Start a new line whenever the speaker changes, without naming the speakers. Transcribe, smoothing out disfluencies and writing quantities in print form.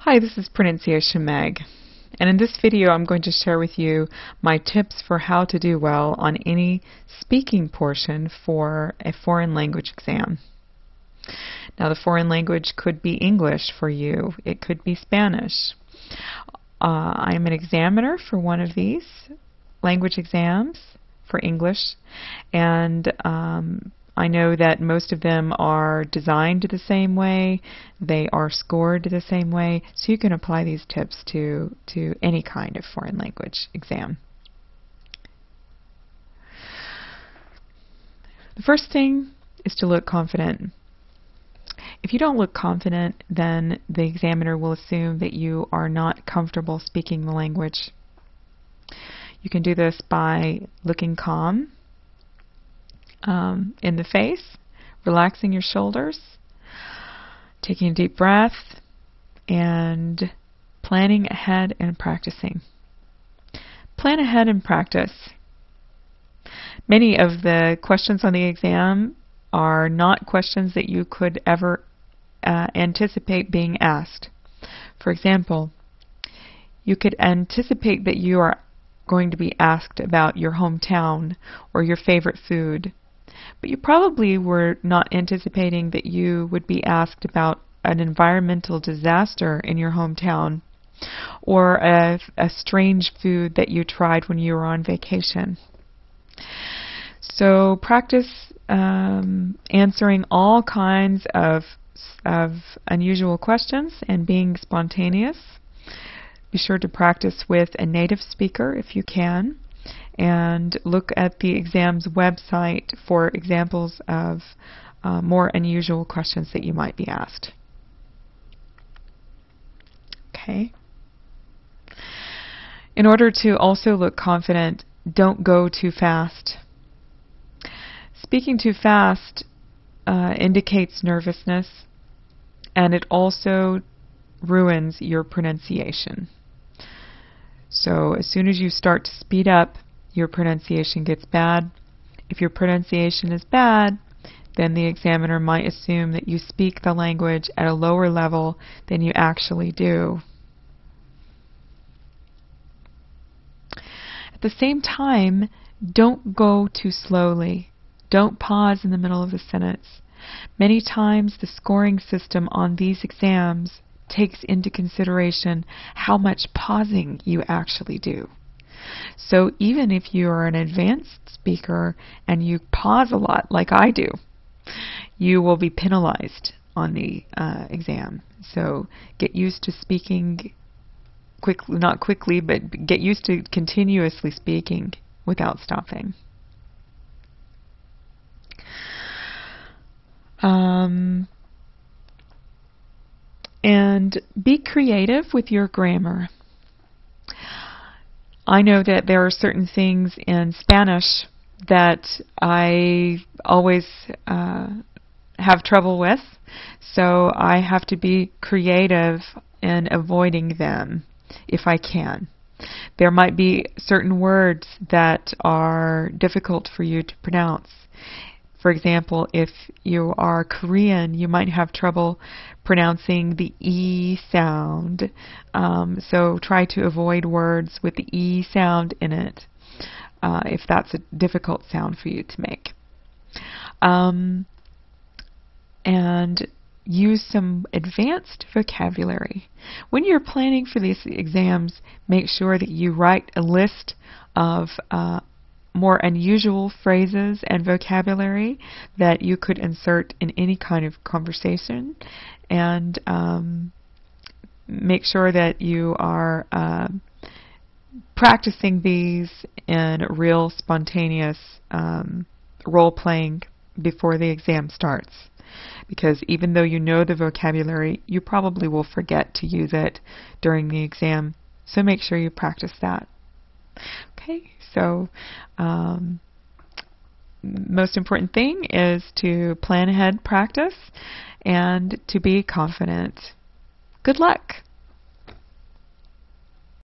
Hi, this is Pronunciation Meg, and in this video I'm going to share with you my tips for how to do well on any speaking portion for a foreign language exam. Now, the foreign language could be English for you. It could be Spanish. I'm an examiner for one of these language exams for English, and I know that most of them are designed the same way, they are scored the same way, so you can apply these tips to any kind of foreign language exam. The first thing is to look confident. If you don't look confident, then the examiner will assume that you are not comfortable speaking the language. You can do this by looking calm in the face, relaxing your shoulders, taking a deep breath, and planning ahead and practicing. Plan ahead and practice. Many of the questions on the exam are not questions that you could ever anticipate being asked. For example, you could anticipate that you are going to be asked about your hometown or your favorite food, but you probably were not anticipating that you would be asked about an environmental disaster in your hometown or a strange food that you tried when you were on vacation. So practice answering all kinds of unusual questions and being spontaneous. Be sure to practice with a native speaker if you can, and look at the exam's website for examples of more unusual questions that you might be asked. Okay. In order to also look confident, don't go too fast. Speaking too fast indicates nervousness, and it also ruins your pronunciation. So as soon as you start to speed up, your pronunciation gets bad. If your pronunciation is bad, then the examiner might assume that you speak the language at a lower level than you actually do. At the same time, don't go too slowly. Don't pause in the middle of the sentence. Many times the scoring system on these exams takes into consideration how much pausing you actually do. So even if you are an advanced speaker and you pause a lot like I do, you will be penalized on the exam. So get used to speaking quickly, not quickly, but get used to continuously speaking without stopping. And be creative with your grammar. I know that there are certain things in Spanish that I always have trouble with, so I have to be creative in avoiding them if I can. There might be certain words that are difficult for you to pronounce. For example, if you are Korean, you might have trouble pronouncing the E sound. So try to avoid words with the E sound in it if that's a difficult sound for you to make. And use some advanced vocabulary. When you're planning for these exams, make sure that you write a list of more unusual phrases and vocabulary that you could insert in any kind of conversation, and make sure that you are practicing these in real spontaneous role-playing before the exam starts. Because even though you know the vocabulary, you probably will forget to use it during the exam, so make sure you practice that. Okay, so most important thing is to plan ahead, practice, and to be confident. Good luck!